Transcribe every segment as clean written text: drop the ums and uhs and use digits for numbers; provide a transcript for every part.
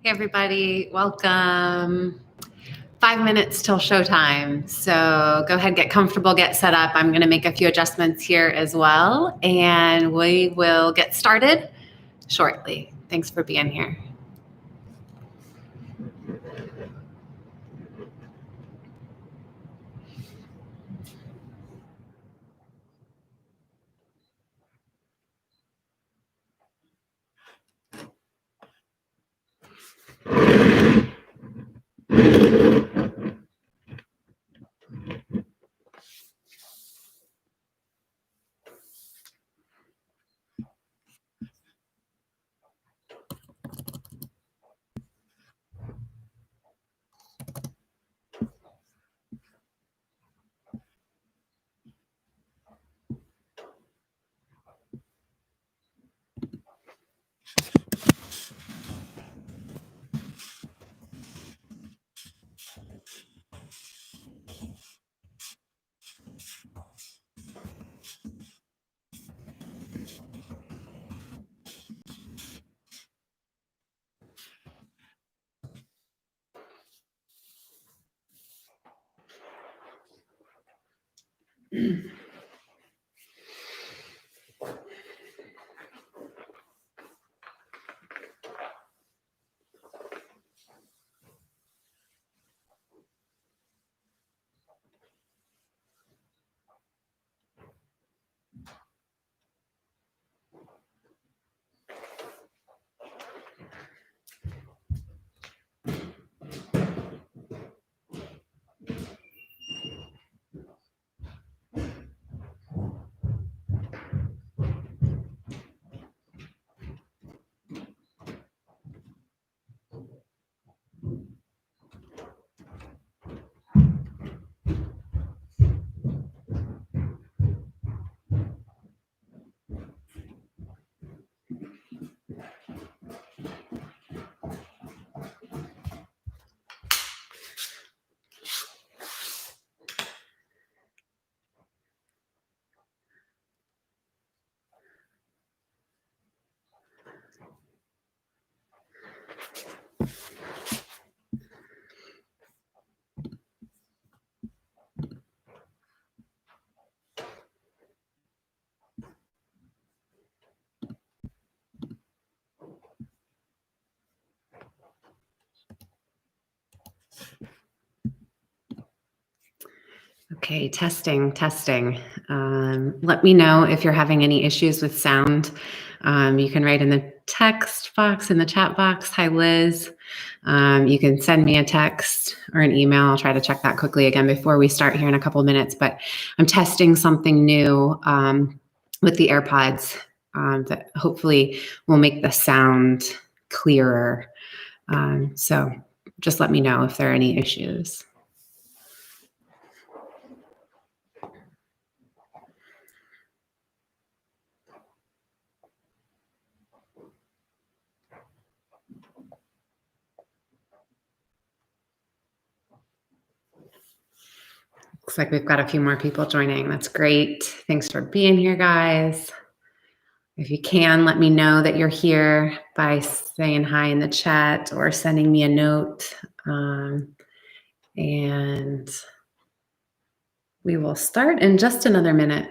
Hey everybody, welcome. 5 minutes till showtime. So go ahead, get comfortable, get set up. I'm gonna make a few adjustments here as well, and we will get started shortly. Thanks for being here. Okay, testing. Let me know if you're having any issues with sound. You can write in the text box, in the chat box. Hi, Liz. You can send me a text or an email. I'll try to check that quickly again before we start here in a couple of minutes. But I'm testing something new with the AirPods that hopefully will make the sound clearer. So just let me know if there are any issues. Looks like we've got a few more people joining. That's great. Thanks for being here, guys. If you can, let me know that you're here by saying hi in the chat or sending me a note. And we will start in just another minute.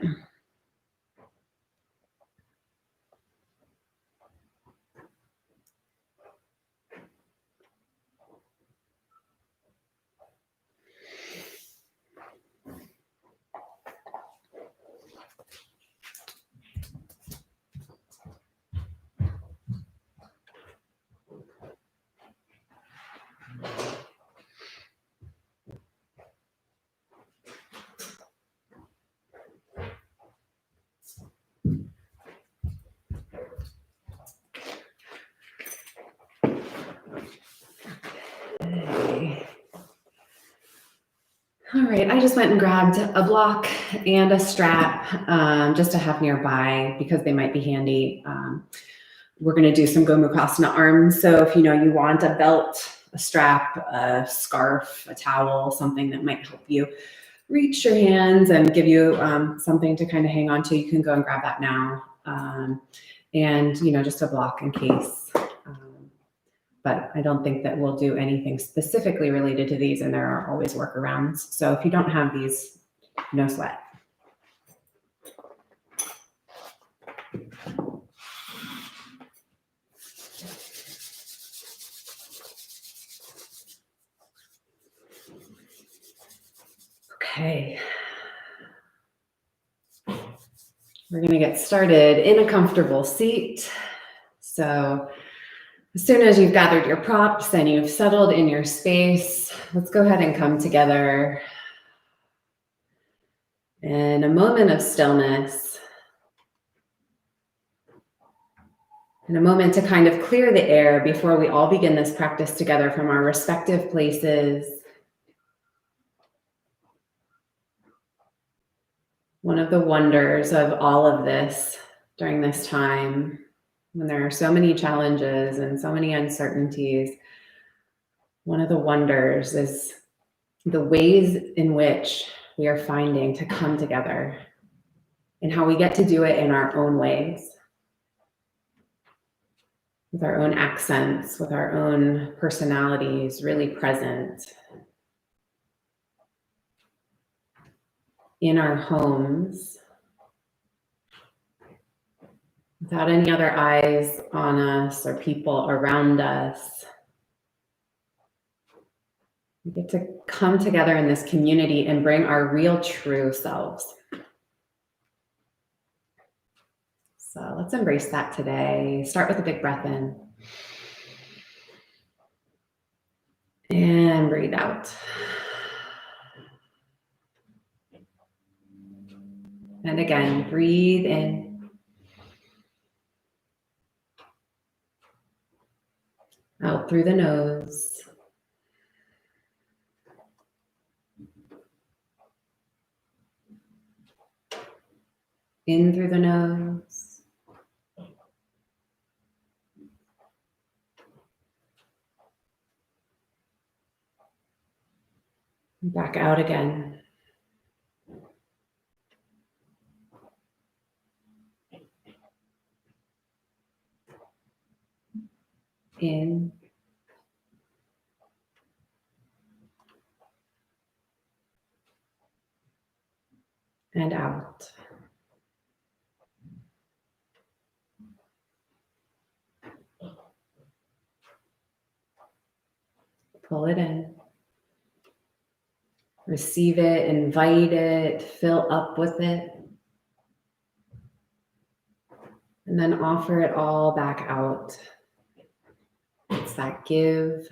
All right, I just went and grabbed a block and a strap just to have nearby because they might be handy. We're going to do some Gomukhasana arms. So if you want a belt, a strap, a scarf, a towel, something that might help you reach your hands and give you something to kind of hang on to, you can go and grab that now. And just a block in case but I don't think that we'll do anything specifically related to these, and there are always workarounds. So if you don't have these, no sweat. Okay. We're going to get started in a comfortable seat. So as soon as you've gathered your props and you've settled in your space, let's go ahead and come together in a moment of stillness, in a moment to kind of clear the air before we all begin this practice together from our respective places. One of the wonders of all of this during this time, when there are so many challenges and so many uncertainties, one of the wonders is the ways in which we are finding to come together and how we get to do it in our own ways, with our own accents, with our own personalities, really present in our homes, without any other eyes on us or people around us. We get to come together in this community and bring our real, true selves. So let's embrace that today. Start with a big breath in. And breathe out. And again, breathe in. Out through the nose. In through the nose. Back out again. In. And out. Pull it in. Receive it, invite it, fill up with it. And then offer it all back out. It's that give.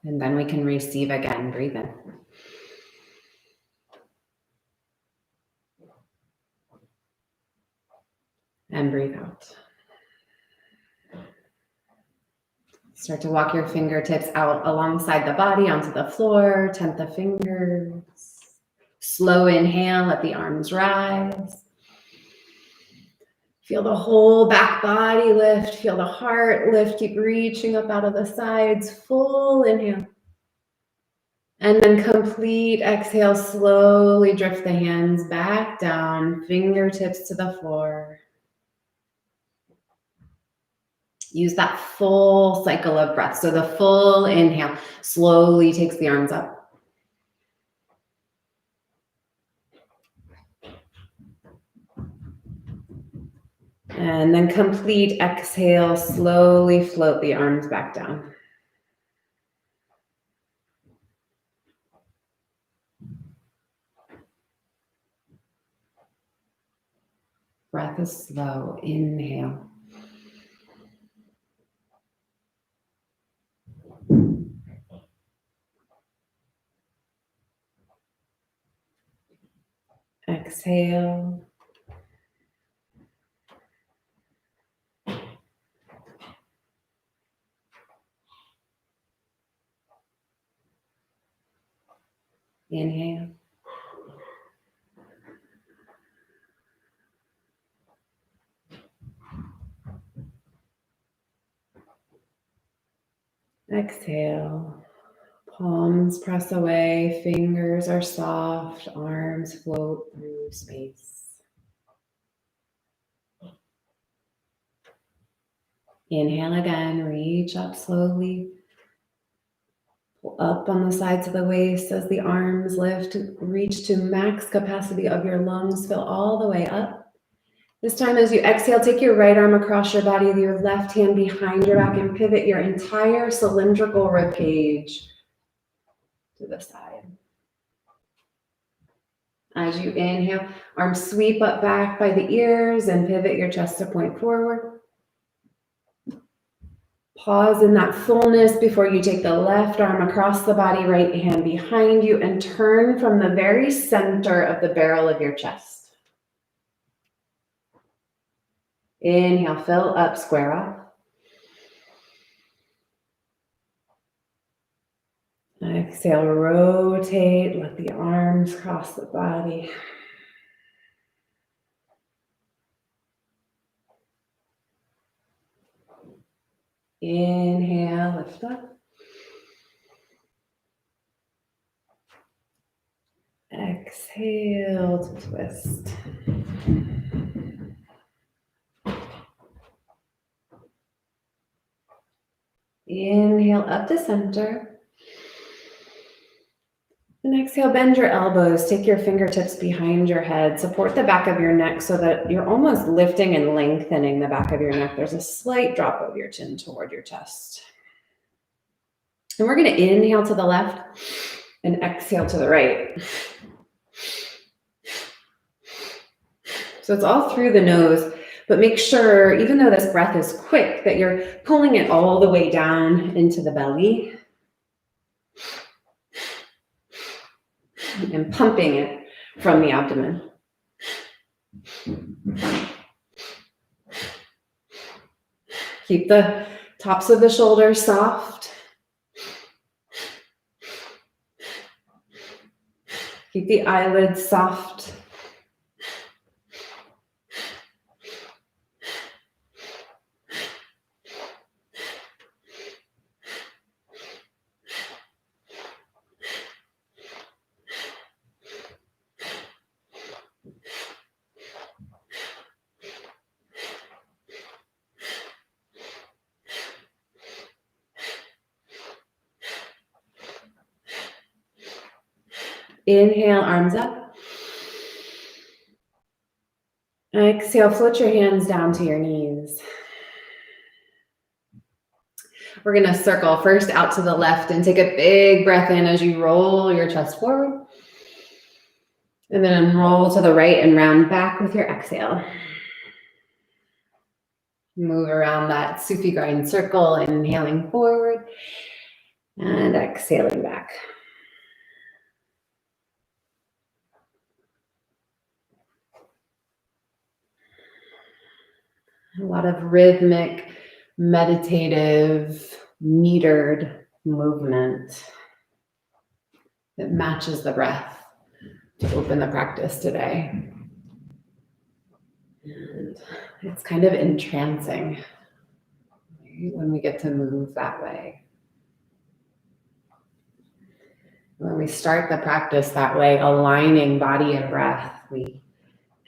And then we can receive again. Breathe in. And breathe out. Start to walk your fingertips out alongside the body onto the floor. Tent the fingers. Slow inhale, let the arms rise. Feel the whole back body lift. Feel the heart lift. Keep reaching up out of the sides. Full inhale. And then complete exhale. Slowly drift the hands back down. Fingertips to the floor. Use that full cycle of breath. So the full inhale slowly takes the arms up. And then complete exhale, slowly float the arms back down. Breath is slow. Inhale. Exhale. Inhale. Exhale. Palms press away, fingers are soft, arms float through space. Inhale again, reach up slowly. Pull up on the sides of the waist as the arms lift, reach to max capacity of your lungs, fill all the way up. This time as you exhale, take your right arm across your body, your left hand behind your back, and pivot your entire cylindrical rib cage to the side. As you inhale, arms sweep up back by the ears and pivot your chest to point forward. Pause in that fullness before you take the left arm across the body, right hand behind you, and turn from the very center of the barrel of your chest. Inhale, fill up, square off. Exhale, rotate, let the arms cross the body. Inhale, lift up. Exhale to twist. Inhale up to center. And exhale, bend your elbows, take your fingertips behind your head, support the back of your neck so that you're almost lifting and lengthening the back of your neck. There's a slight drop of your chin toward your chest. And we're going to inhale to the left and exhale to the right. So it's all through the nose, but make sure, even though this breath is quick, that you're pulling it all the way down into the belly and pumping it from the abdomen. Keep the tops of the shoulders soft. Keep the eyelids soft. Inhale, arms up. Exhale, float your hands down to your knees. We're going to circle first out to the left and take a big breath in as you roll your chest forward. And then roll to the right and round back with your exhale. Move around that Sufi grind circle, inhaling forward and exhaling back. A lot of rhythmic, meditative, metered movement that matches the breath to open the practice today. And it's kind of entrancing when we get to move that way. When we start the practice that way, aligning body and breath, we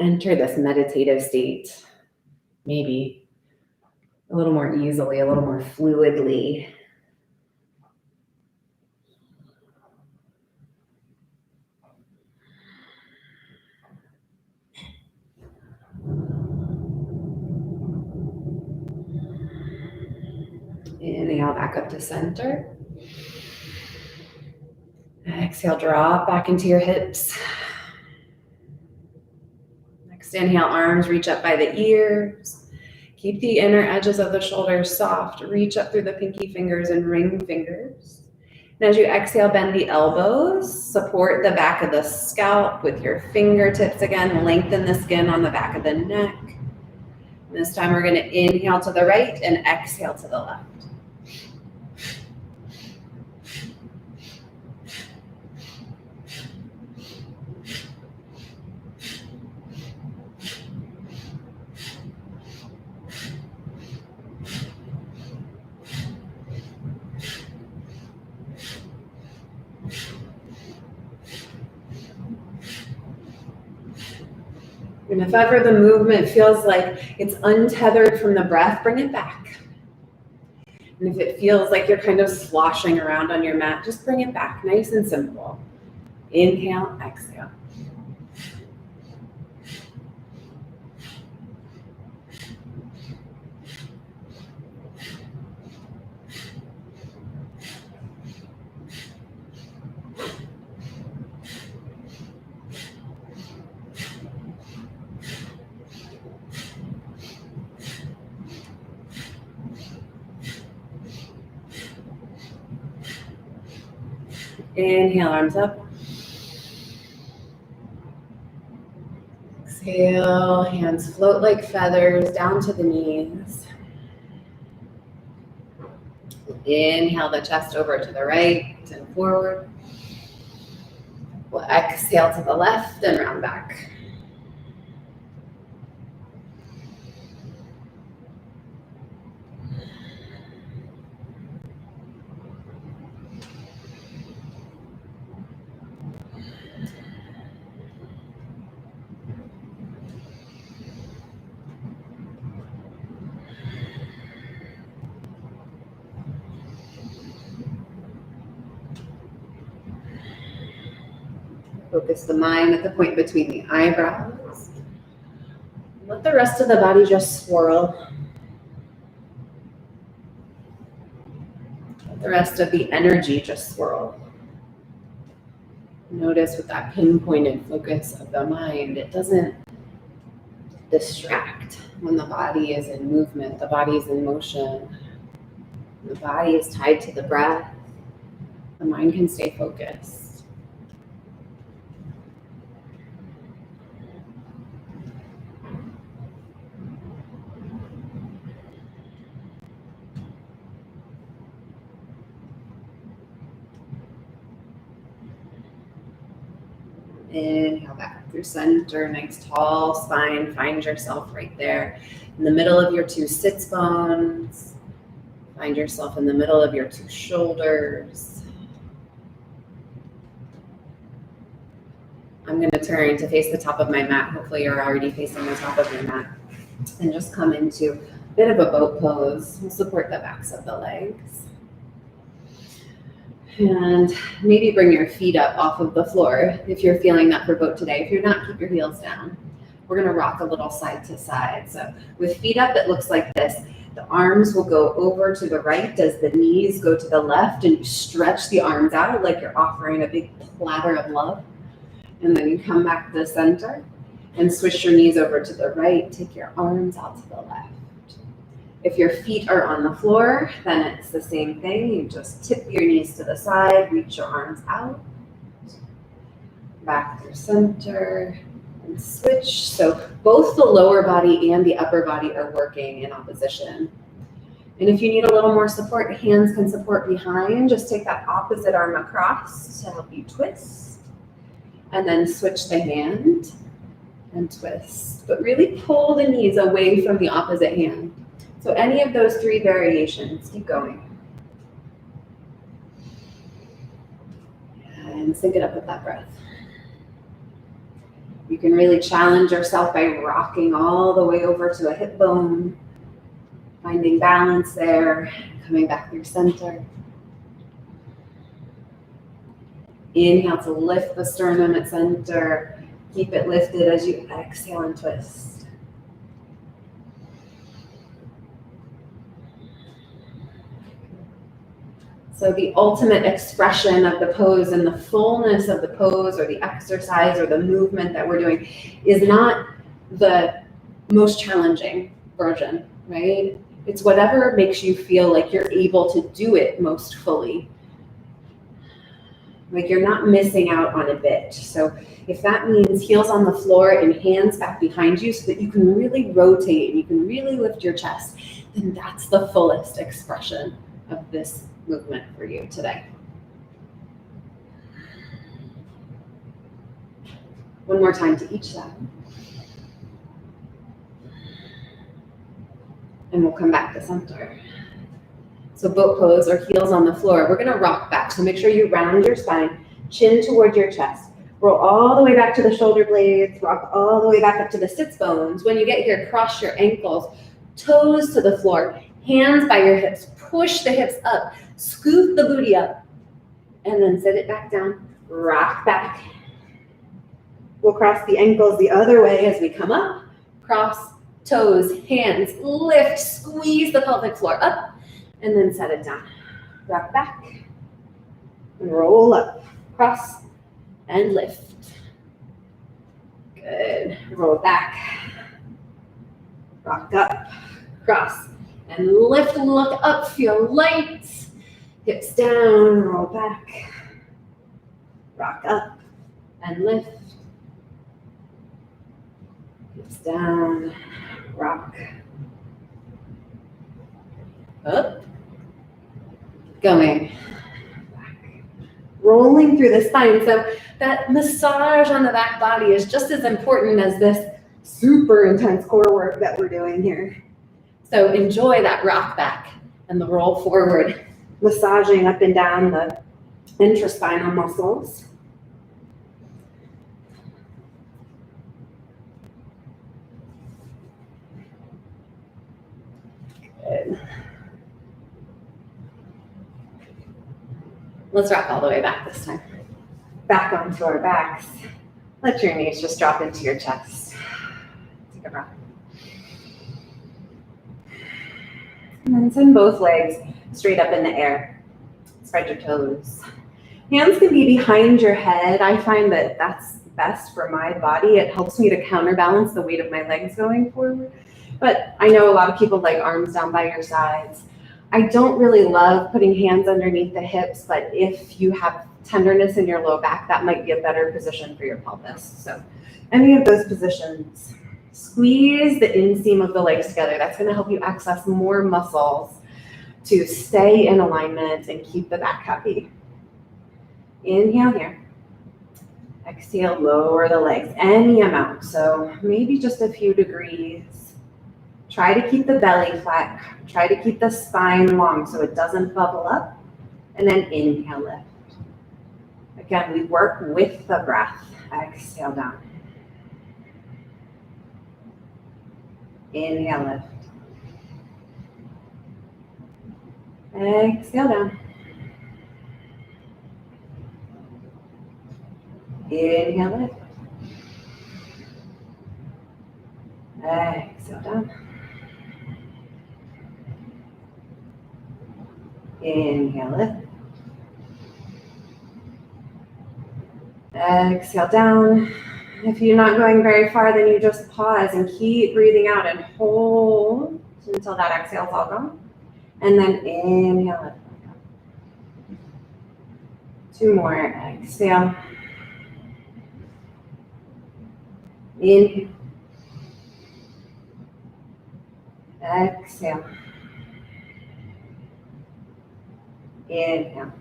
enter this meditative state, maybe a little more easily, a little more fluidly. Inhale back up to center. Exhale, drop back into your hips. Next inhale, arms reach up by the ears. Keep the inner edges of the shoulders soft. Reach up through the pinky fingers and ring fingers. And as you exhale, bend the elbows. Support the back of the scalp with your fingertips again. Lengthen the skin on the back of the neck. And this time we're going to inhale to the right and exhale to the left. And if ever the movement feels like it's untethered from the breath, bring it back. And if it feels like you're kind of sloshing around on your mat, just bring it back, nice and simple. Inhale, exhale. Inhale, arms up. Exhale, hands float like feathers down to the knees. Inhale the chest over to the right and forward. We'll exhale to the left and round back. Focus the mind at the point between the eyebrows. Let the rest of the body just swirl. Let the rest of the energy just swirl. Notice with that pinpointed focus of the mind, it doesn't distract when the body is in movement, the body is in motion. The body is tied to the breath. The mind can stay focused. Inhale back through center, nice tall spine. Find yourself right there in the middle of your two sits bones. Find yourself in the middle of your two shoulders. I'm going to turn to face the top of my mat. Hopefully you're already facing the top of your mat. And just come into a bit of a boat pose. We'll support the backs of the legs. And maybe bring your feet up off of the floor if you're feeling that for boat today. If you're not, keep your heels down. We're going to rock a little side to side. So with feet up, it looks like this. The arms will go over to the right as the knees go to the left, and you stretch the arms out like you're offering a big platter of love. And then you come back to the center and swish your knees over to the right. Take your arms out to the left. If your feet are on the floor, then it's the same thing. You just tip your knees to the side, reach your arms out, back through center, and switch. So both the lower body and the upper body are working in opposition. And if you need a little more support, hands can support behind. Just take that opposite arm across to help you twist. And then switch the hand and twist. But really pull the knees away from the opposite hand. So any of those three variations, keep going. And sync it up with that breath. You can really challenge yourself by rocking all the way over to a hip bone, finding balance there, coming back through center. Inhale to lift the sternum at center. Keep it lifted as you exhale and twist. So the ultimate expression of the pose and the fullness of the pose or the exercise or the movement that we're doing is not the most challenging version, right? It's whatever makes you feel like you're able to do it most fully. Like you're not missing out on a bit. So if that means heels on the floor and hands back behind you so that you can really rotate and you can really lift your chest, then that's the fullest expression of this movement for you today. One more time to each side. And we'll come back to center. So boat pose or heels on the floor. We're gonna rock back. So make sure you round your spine, chin toward your chest. Roll all the way back to the shoulder blades, rock all the way back up to the sits bones. When you get here, cross your ankles, toes to the floor, Hands by your hips, push the hips up, scoop the booty up, and then sit it back down, rock back. We'll cross the ankles the other way as we come up, cross toes, hands, lift, squeeze the pelvic floor up, and then set it down. Rock back, and roll up, cross, and lift. Good, roll back, rock up, cross, and lift, look up, feel light. Hips down, roll back, rock up, and lift. Hips down, rock, up, going, back, rolling through the spine. So that massage on the back body is just as important as this super intense core work that we're doing here. So enjoy that rock back and the roll forward, massaging up and down the intraspinal muscles. Good. Let's rock all the way back this time. Back onto our backs. Let your knees just drop into your chest. Take a breath. And then send both legs straight up in the air. Spread your toes. Hands can be behind your head. I find that that's best for my body. It helps me to counterbalance the weight of my legs going forward. But I know a lot of people like arms down by your sides. I don't really love putting hands underneath the hips, but if you have tenderness in your low back, that might be a better position for your pelvis. So any of those positions, squeeze the inseam of the legs together. That's going to help you access more muscles to stay in alignment and keep the back happy. Inhale here. Exhale, lower the legs any amount. So maybe just a few degrees. Try to keep the belly flat. Try to keep the spine long so it doesn't bubble up. And then inhale, lift. Again, we work with the breath. Exhale down. Inhale, lift. Exhale down. Inhale, lift. Exhale down. Inhale, lift. Exhale down. If you're not going very far, then you just pause and keep breathing out and hold until that exhale's all gone. And then inhale, lift. Two more. Exhale. Inhale. Exhale. Inhale.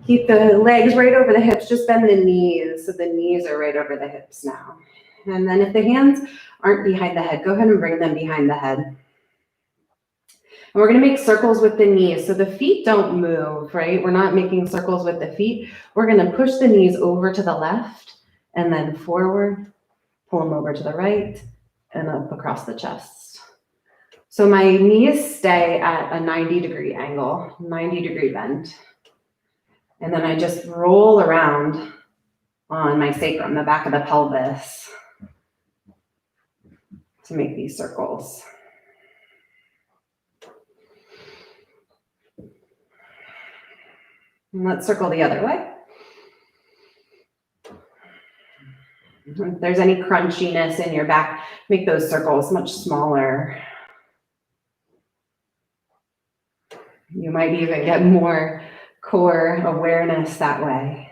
Keep the legs right over the hips. Just bend the knees so the knees are right over the hips now. And then if the hands aren't behind the head, go ahead and bring them behind the head. And we're going to make circles with the knees. So the feet don't move, right? We're not making circles with the feet. We're going to push the knees over to the left and then forward, pull them over to the right and up across the chest. So my knees stay at a 90-degree angle, 90-degree bend. And then I just roll around on my sacrum, the back of the pelvis, to make these circles. And let's circle the other way. If there's any crunchiness in your back, make those circles much smaller. You might even get more core awareness that way,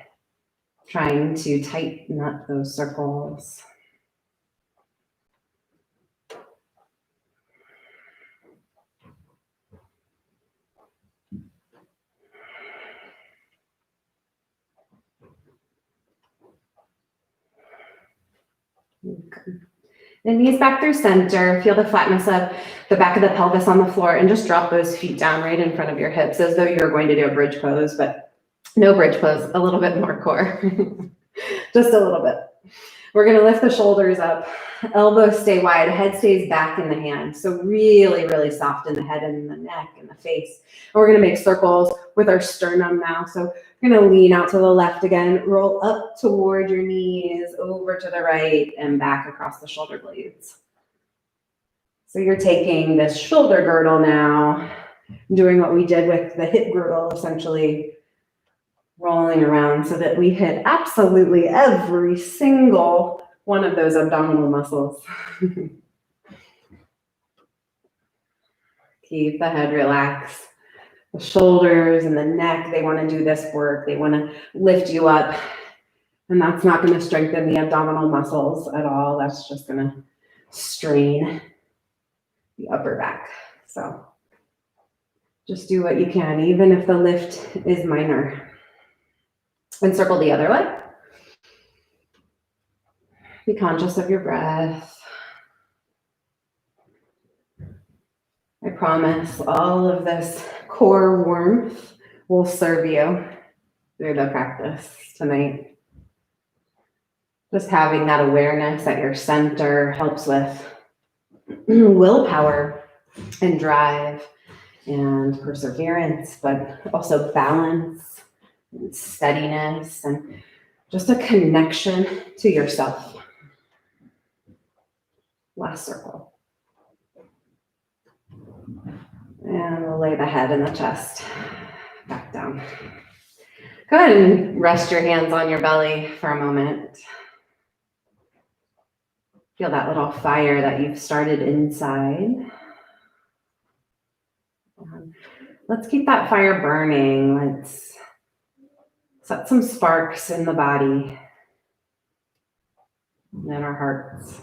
trying to tighten up those circles. Okay. The knees back through center. Feel the flatness of the back of the pelvis on the floor and just drop those feet down right in front of your hips as though you're going to do a bridge pose, but no bridge pose, a little bit more core. Just a little bit. We're going to lift the shoulders up Elbows stay wide, head stays back in the hand. So really, really soft in the head and the neck and the face. And we're gonna make circles with our sternum now. So we're gonna lean out to the left again, roll up toward your knees, over to the right, and back across the shoulder blades. So you're taking this shoulder girdle now, doing what we did with the hip girdle, essentially rolling around so that we hit absolutely every single one of those abdominal muscles. Keep the head relaxed. The shoulders and the neck, they want to do this work. They want to lift you up. And that's not going to strengthen the abdominal muscles at all. That's just going to strain the upper back. So just do what you can, even if the lift is minor. And circle the other way. Be conscious of your breath. I promise all of this core warmth will serve you through the practice tonight. Just having that awareness at your center helps with willpower and drive and perseverance, but also balance and steadiness and just a connection to yourself. Last circle. And we'll lay the head and the chest back down. Go ahead and rest your hands on your belly for a moment. Feel that little fire that you've started inside. Let's keep that fire burning. Let's set some sparks in the body and in our hearts.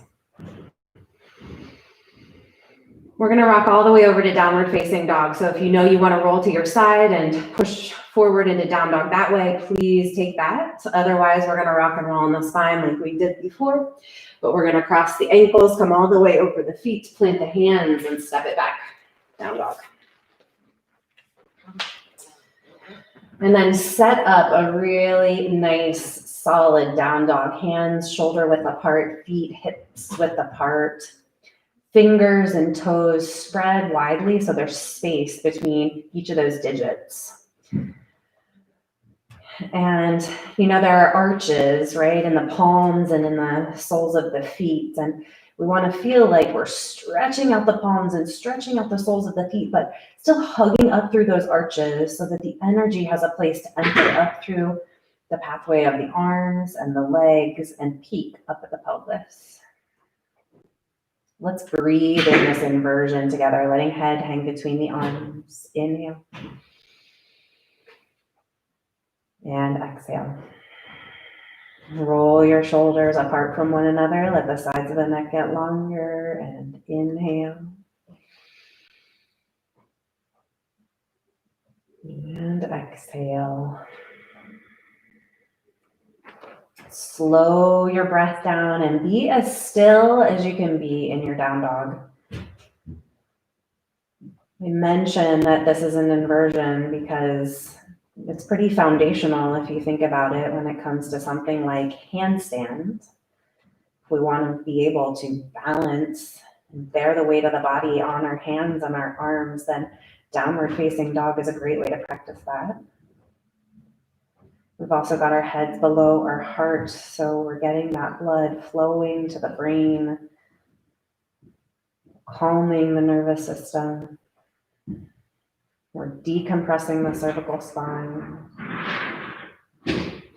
We're going to rock all the way over to downward facing dog. So if you know you want to roll to your side and push forward into down dog that way, please take that. Otherwise, we're going to rock and roll on the spine like we did before. But we're going to cross the ankles, come all the way over the feet, plant the hands, and step it back. Down dog. And then set up a really nice, solid down dog. Hands shoulder width apart, feet hips width apart. Fingers and toes spread widely so there's space between each of those digits. And, you know, there are arches, right, in the palms and in the soles of the feet. And we want to feel like we're stretching out the palms and stretching out the soles of the feet, but still hugging up through those arches so that the energy has a place to enter up through the pathway of the arms and the legs and peak up at the pelvis. Let's breathe in this inversion together, letting head hang between the arms. Inhale. And exhale. Roll your shoulders apart from one another. Let the sides of the neck get longer. And inhale. And exhale. Slow your breath down and be as still as you can be in your down dog. We mentioned that this is an inversion because it's pretty foundational if you think about it when it comes to something like handstand. If we want to be able to balance and bear the weight of the body on our hands and our arms, then downward facing dog is a great way to practice that. We've also got our heads below our heart, so we're getting that blood flowing to the brain, calming the nervous system. We're decompressing the cervical spine.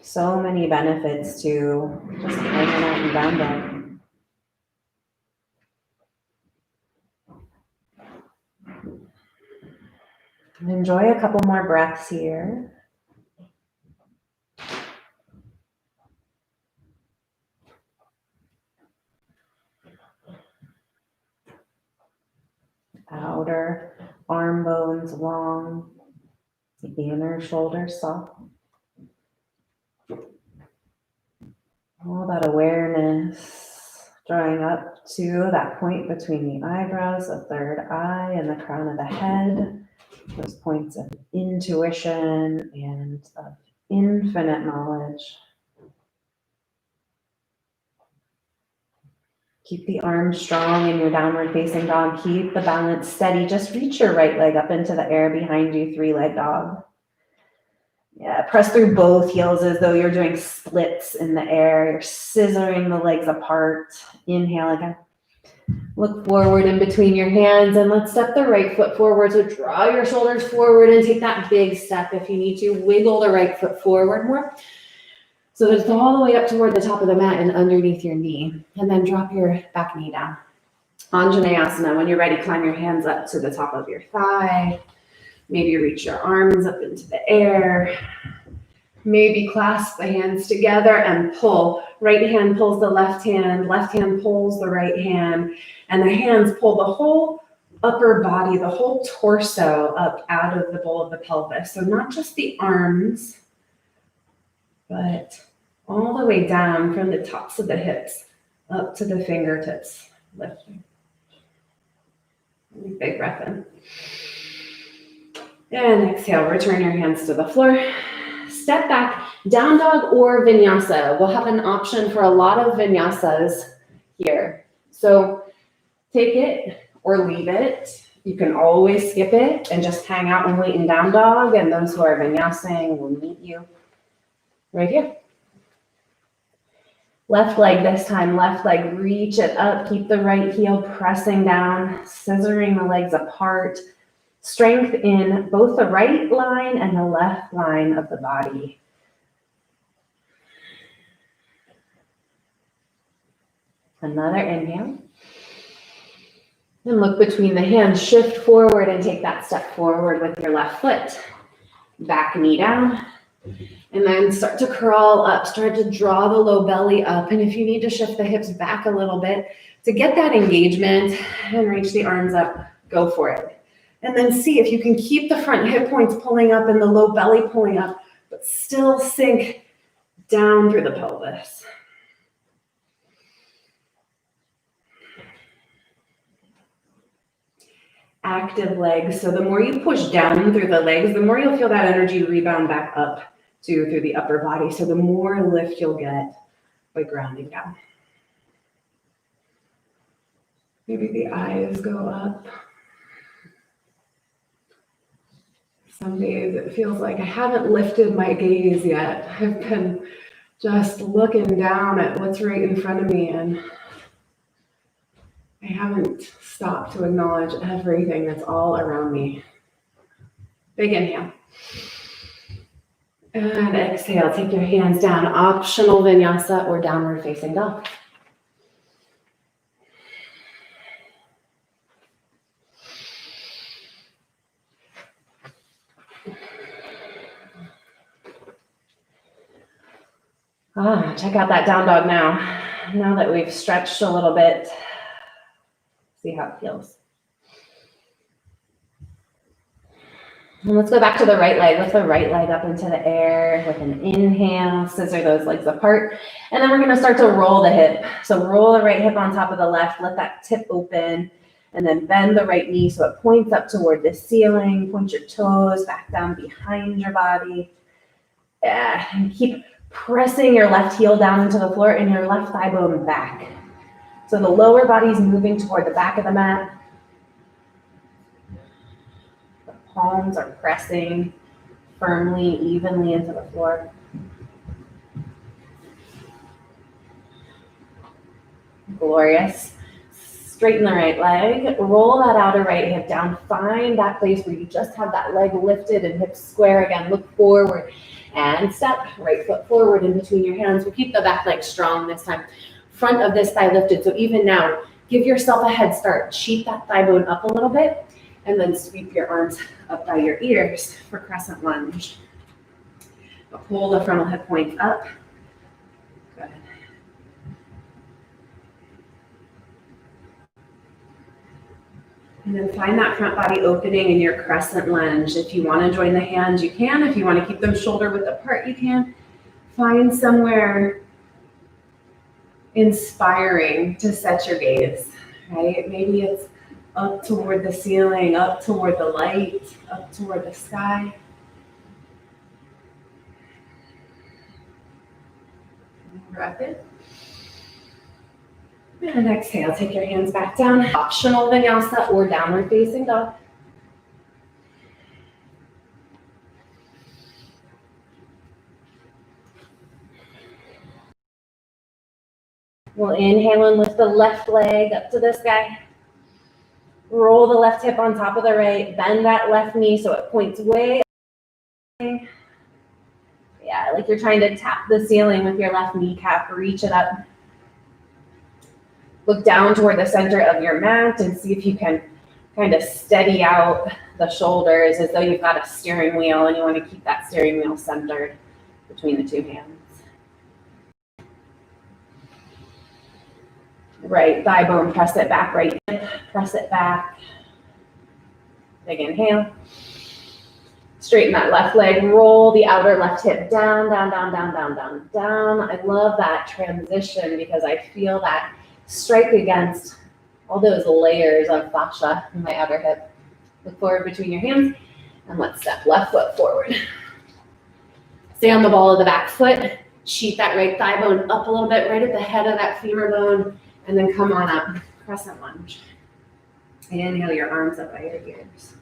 So many benefits to just hanging out in down dog. Enjoy a couple more breaths here. Outer arm bones long, the inner shoulders soft. All that awareness drawing up to that point between the eyebrows, the third eye, and the crown of the head. Those points of intuition and of infinite knowledge. Keep the arms strong in your downward facing dog. Keep the balance steady. Just reach your right leg up into the air behind you, 3-leg dog. Yeah, press through both heels as though you're doing splits in the air. You're scissoring the legs apart. Inhale again. Look forward in between your hands and let's step the right foot forward. So draw your shoulders forward and take that big step if you need to. Wiggle the right foot forward more. So that it's all the way up toward the top of the mat and underneath your knee. And then drop your back knee down. Anjaneyasana. When you're ready, climb your hands up to the top of your thigh. Maybe reach your arms up into the air. Maybe clasp the hands together and pull. Right hand pulls the left hand pulls the right hand, and the hands pull the whole upper body, the whole torso up out of the bowl of the pelvis. So not just the arms, but all the way down from the tops of the hips up to the fingertips. Lifting. Big breath in. And exhale, return your hands to the floor. Step back, down dog or vinyasa. We'll have an option for a lot of vinyasas here. So take it or leave it. You can always skip it and just hang out and wait in down dog. And those who are vinyasing will meet you right here. Left leg this time, left leg, reach it up. Keep the right heel pressing down, scissoring the legs apart. Strength in both the right line and the left line of the body. Another inhale. And look between the hands, shift forward and take that step forward with your left foot. Back knee down. And then start to crawl up, start to draw the low belly up. And if you need to shift the hips back a little bit to get that engagement and reach the arms up, go for it. And then see if you can keep the front hip points pulling up and the low belly pulling up, but still sink down through the pelvis. Active legs. So the more you push down through the legs, the more you'll feel that energy rebound back up through the upper body. So the more lift you'll get by grounding down. Maybe the eyes go up. Some days it feels like I haven't lifted my gaze yet. I've been just looking down at what's right in front of me, and I haven't stopped to acknowledge everything that's all around me. Big inhale. And exhale, take your hands down, optional vinyasa or downward facing dog. Check out that down dog now. Now that we've stretched a little bit, see how it feels. And let's go back to the right leg. Lift the right leg up into the air with an inhale, scissor those legs apart. And then we're gonna start to roll the hip. So roll the right hip on top of the left, let that tip open, and then bend the right knee so it points up toward the ceiling. Point your toes back down behind your body. Yeah, and keep pressing your left heel down into the floor and your left thigh bone back. So the lower body's moving toward the back of the mat. The palms are pressing firmly, evenly into the floor. Glorious. Straighten the right leg. Roll that outer right hip down. Find that place where you just have that leg lifted and hips square again. Look forward. And step, right foot forward in between your hands. We'll keep the back leg strong this time. Front of this thigh lifted. So even now, give yourself a head start. Sheep that thigh bone up a little bit, and then sweep your arms up by your ears for crescent lunge. Pull the frontal hip points up. Good. And then find that front body opening in your crescent lunge. If you want to join the hands, you can. If you want to keep them shoulder width apart, you can. Find somewhere inspiring to set your gaze, right? Maybe it's up toward the ceiling, up toward the light, up toward the sky. Breath in. And exhale, take your hands back down. Optional vinyasa or downward facing dog. We'll inhale and lift the left leg up to the sky. Roll the left hip on top of the right. Bend that left knee so it points way up. Yeah, like you're trying to tap the ceiling with your left kneecap. Reach it up. Look down toward the center of your mat and see if you can kind of steady out the shoulders as though you've got a steering wheel and you want to keep that steering wheel centered between the two hands. Right thigh bone, press it back, right hip, press it back. Big inhale. Straighten that left leg, roll the outer left hip down, down, down, down, down, down, down. I love that transition because I feel that strike against all those layers of fascia in my outer hip. Look forward between your hands and let's step left foot forward. Stay on the ball of the back foot. Sheet that right thigh bone up a little bit, right at the head of that femur bone, and then come on up, crescent lunge. Inhale your arms up by your ears.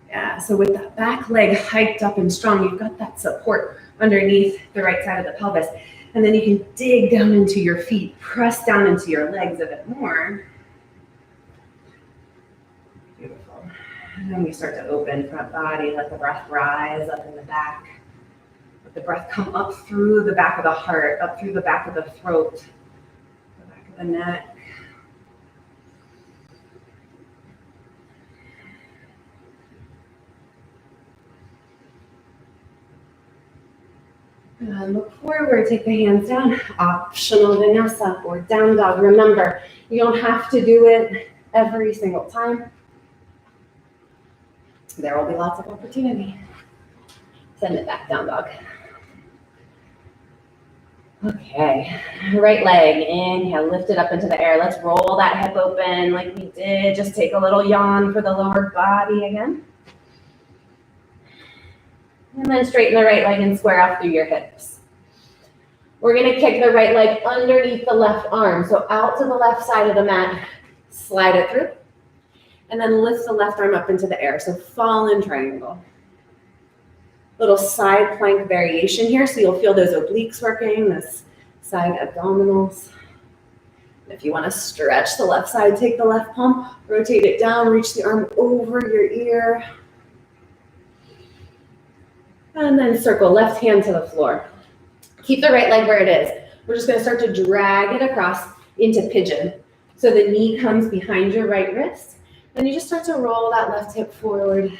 Yeah, so with that back leg hiked up and strong, you've got that support underneath the right side of the pelvis. And then you can dig down into your feet, press down into your legs a bit more. Beautiful. And then we start to open front body, let the breath rise up in the back. Let the breath come up through the back of the heart, up through the back of the throat, the back of the neck. And look forward, take the hands down. Optional vinyasa or down dog. Remember, you don't have to do it every single time. There will be lots of opportunity. Send it back, down dog. Okay, right leg, inhale, lift it up into the air. Let's roll that hip open like we did. Just take a little yawn for the lower body again. And then straighten the right leg and square off through your hips. We're gonna kick the right leg underneath the left arm. So out to the left side of the mat, slide it through. And then lift the left arm up into the air. So fall in triangle. Little side plank variation here. So you'll feel those obliques working, this side abdominals. If you wanna stretch the left side, take the left palm, rotate it down, reach the arm over your ear. And then circle left hand to the floor. Keep the right leg where it is. We're just gonna start to drag it across into pigeon. So the knee comes behind your right wrist, and you just start to roll that left hip forward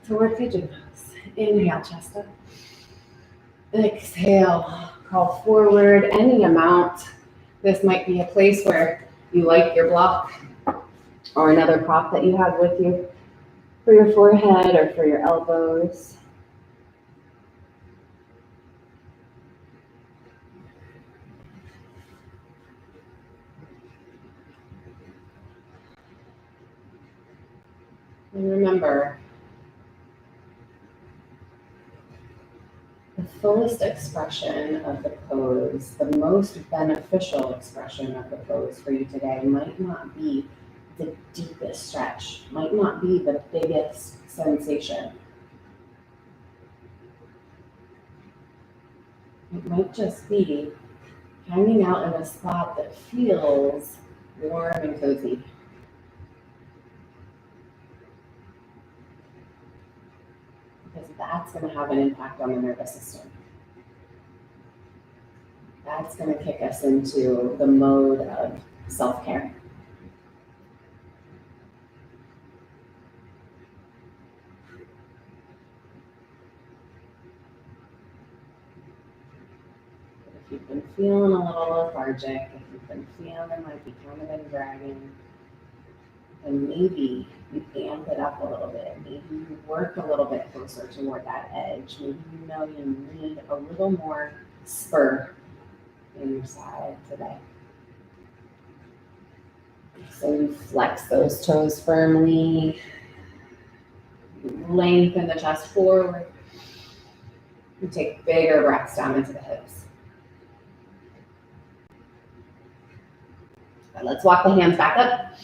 toward pigeon pose. Inhale, chest up. Exhale, crawl forward any amount. This might be a place where you like your block or another prop that you have with you for your forehead or for your elbows. And remember, the fullest expression of the pose, the most beneficial expression of the pose for you today might not be the deepest stretch, might not be the biggest sensation. It might just be hanging out in a spot that feels warm and cozy. Because that's going to have an impact on the nervous system. That's going to kick us into the mode of self-care. If you've been feeling a little lethargic, if you've been feeling like you've kind of been dragging, then maybe you amp it up a little bit. Maybe you work a little bit closer toward that edge. Maybe you know you need a little more spur in your side today. So you flex those toes firmly, lengthen the chest forward, and take bigger breaths down into the hips. Right, let's walk the hands back up.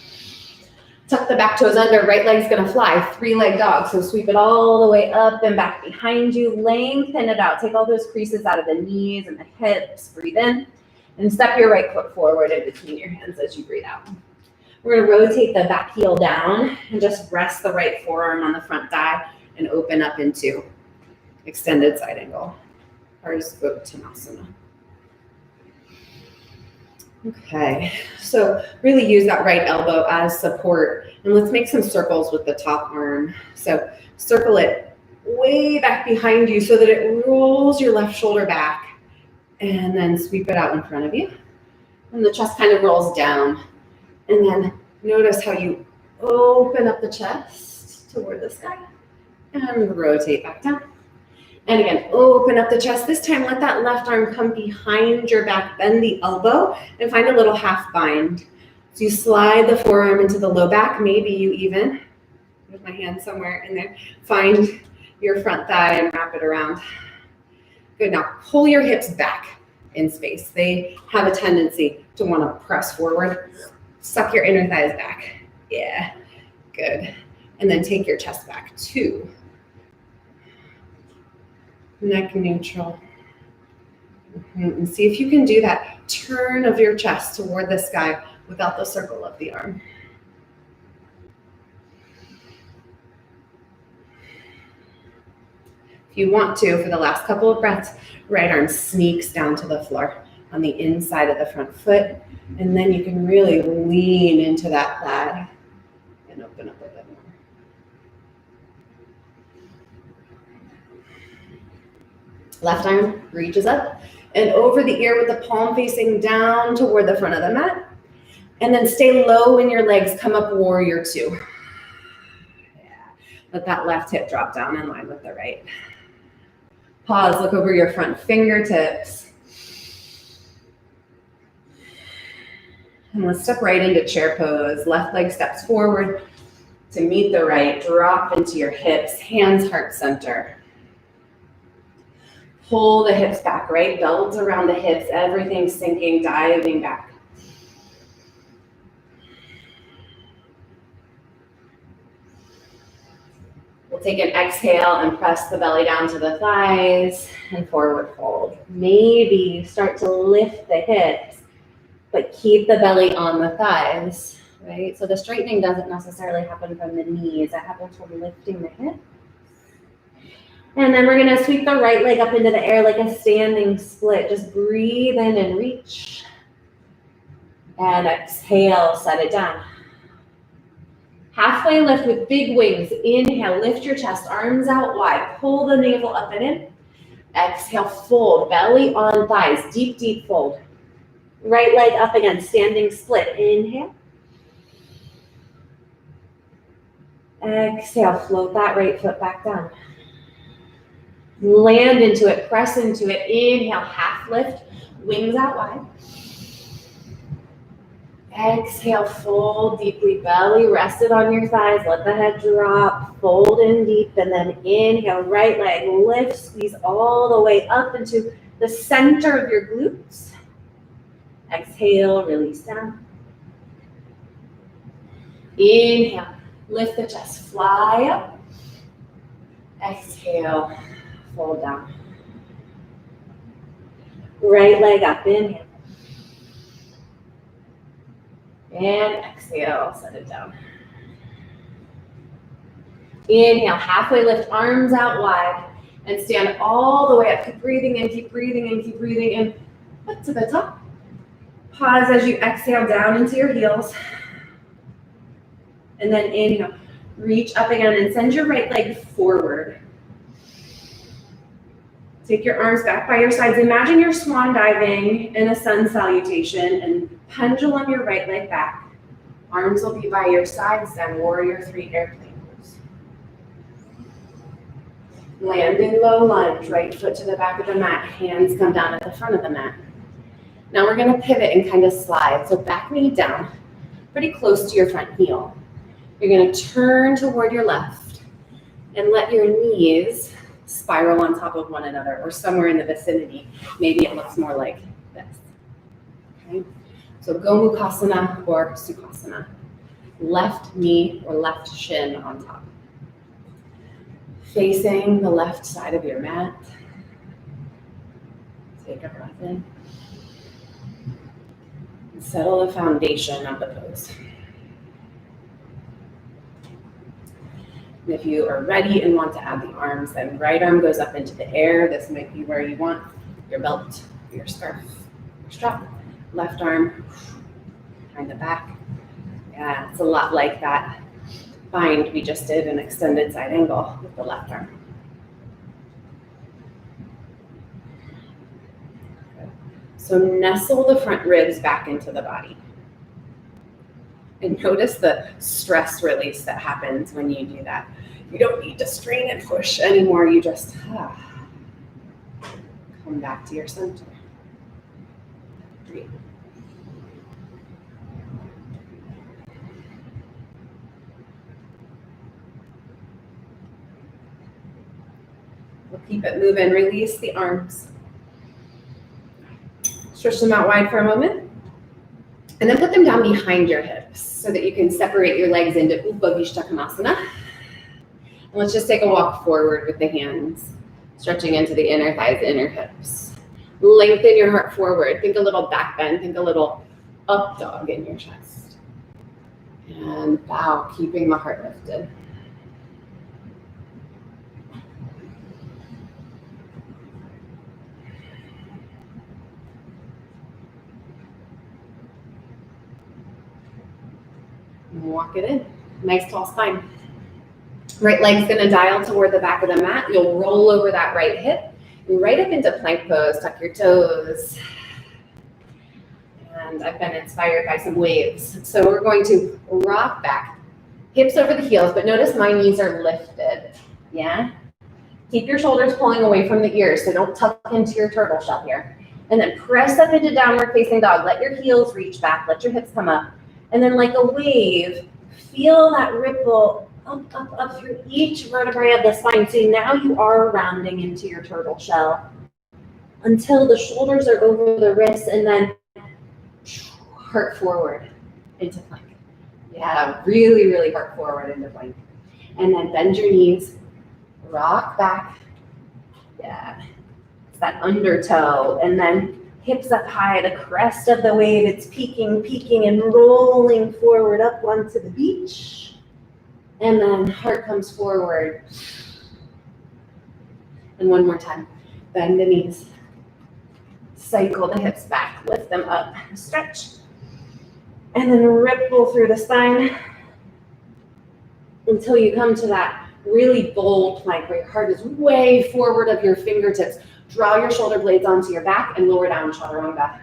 Tuck the back toes under, right leg's gonna fly, 3-leg dog. So sweep it all the way up and back behind you, lengthen it out. Take all those creases out of the knees and the hips, breathe in, and step your right foot forward in between your hands as you breathe out. We're gonna rotate the back heel down and just rest the right forearm on the front thigh and open up into extended side angle, Uttanasana. Okay, so really use that right elbow as support, and let's make some circles with the top arm. So circle it way back behind you so that it rolls your left shoulder back, and then sweep it out in front of you. And the chest kind of rolls down, and then notice how you open up the chest toward the sky, and rotate back down. And again, open up the chest. This time, let that left arm come behind your back, bend the elbow, and find a little half bind. So you slide the forearm into the low back. Maybe you even, with my hand somewhere in there, find your front thigh and wrap it around. Good, now pull your hips back in space. They have a tendency to want to press forward. Suck your inner thighs back. Yeah, good. And then take your chest back, 2. Neck neutral. And see if you can do that turn of your chest toward the sky without the circle of the arm. If you want to, for the last couple of breaths, right arm sneaks down to the floor on the inside of the front foot, and then you can really lean into that thigh and open up a bit more. Left arm reaches up and over the ear with the palm facing down toward the front of the mat. And then stay low when your legs come up, warrior 2. Yeah. Let that left hip drop down in line with the right. Pause, look over your front fingertips. And let's step right into chair pose. Left leg steps forward to meet the right. Drop into your hips, hands heart center. Pull the hips back, right? Belts around the hips, everything sinking, diving back. We'll take an exhale and press the belly down to the thighs and forward fold. Maybe start to lift the hips, but keep the belly on the thighs, right? So the straightening doesn't necessarily happen from the knees. It happens from lifting the hips. And then we're gonna sweep the right leg up into the air like a standing split. Just breathe in and reach. And exhale, set it down. Halfway lift with big wings. Inhale, lift your chest, arms out wide. Pull the navel up and in. Exhale, fold, belly on thighs. Deep, deep fold. Right leg up again, standing split. Inhale. Exhale, float that right foot back down. Land into it, press into it. Inhale, half lift, wings out wide. Exhale, fold deeply, belly rested on your thighs. Let the head drop, fold in deep, and then inhale, right leg, lift, squeeze all the way up into the center of your glutes. Exhale, release down. Inhale, lift the chest, fly up. Exhale, fold down. Right leg up, inhale. And exhale, set it down. Inhale, halfway lift, arms out wide, and stand all the way up. Keep breathing in, keep breathing in, keep breathing in. Up to the top. Pause as you exhale down into your heels. And then inhale, reach up again and send your right leg forward. Take your arms back by your sides. Imagine you're swan diving in a sun salutation and pendulum your right leg back. Arms will be by your sides, then warrior 3 airplane pose. Land in low lunge, right foot to the back of the mat, hands come down at the front of the mat. Now we're gonna pivot and kind of slide. So back knee down, pretty close to your front heel. You're gonna turn toward your left and let your knees spiral on top of one another or somewhere in the vicinity. Maybe it looks more like this. Okay. So Gomukhasana or Sukhasana. Left knee or left shin on top. Facing the left side of your mat. Take a breath in. And settle the foundation of the pose. And if you are ready and want to add the arms, then right arm goes up into the air. This might be where you want your belt, your scarf, your strap. Left arm behind the back. Yeah, it's a lot like that bind we just did, an extended side angle with the left arm. Good. So nestle the front ribs back into the body. And notice the stress release that happens when you do that. You don't need to strain and push anymore. You just come back to your center. Breathe. We'll keep it moving. Release the arms. Stretch them out wide for a moment. And then put them down behind your hips so that you can separate your legs into Upavishtakonasana. And let's just take a walk forward with the hands, stretching into the inner thighs, inner hips. Lengthen your heart forward. Think a little back bend. Think a little up dog in your chest. And bow, keeping the heart lifted. And walk it in. Nice tall spine. Right leg's gonna dial toward the back of the mat. You'll roll over that right hip and right up into plank pose. Tuck your toes. And I've been inspired by some waves. So we're going to rock back, hips over the heels, but notice my knees are lifted. Yeah? Keep your shoulders pulling away from the ears, so don't tuck into your turtle shell here. And then press up into downward facing dog. Let your heels reach back, let your hips come up. And then like a wave, feel that ripple up through each vertebrae of the spine. So now you are rounding into your turtle shell until the shoulders are over the wrists and then heart forward into plank. Yeah, really, really heart forward into plank. And then bend your knees, rock back. Yeah, it's that undertow. And then hips up high, the crest of the wave. It's peaking and rolling forward up onto the beach. And then heart comes forward. And one more time, bend the knees. Cycle the hips back, lift them up, stretch. And then ripple through the spine until you come to that really bold plank where your heart is way forward of your fingertips. Draw your shoulder blades onto your back and lower down, chaturanga.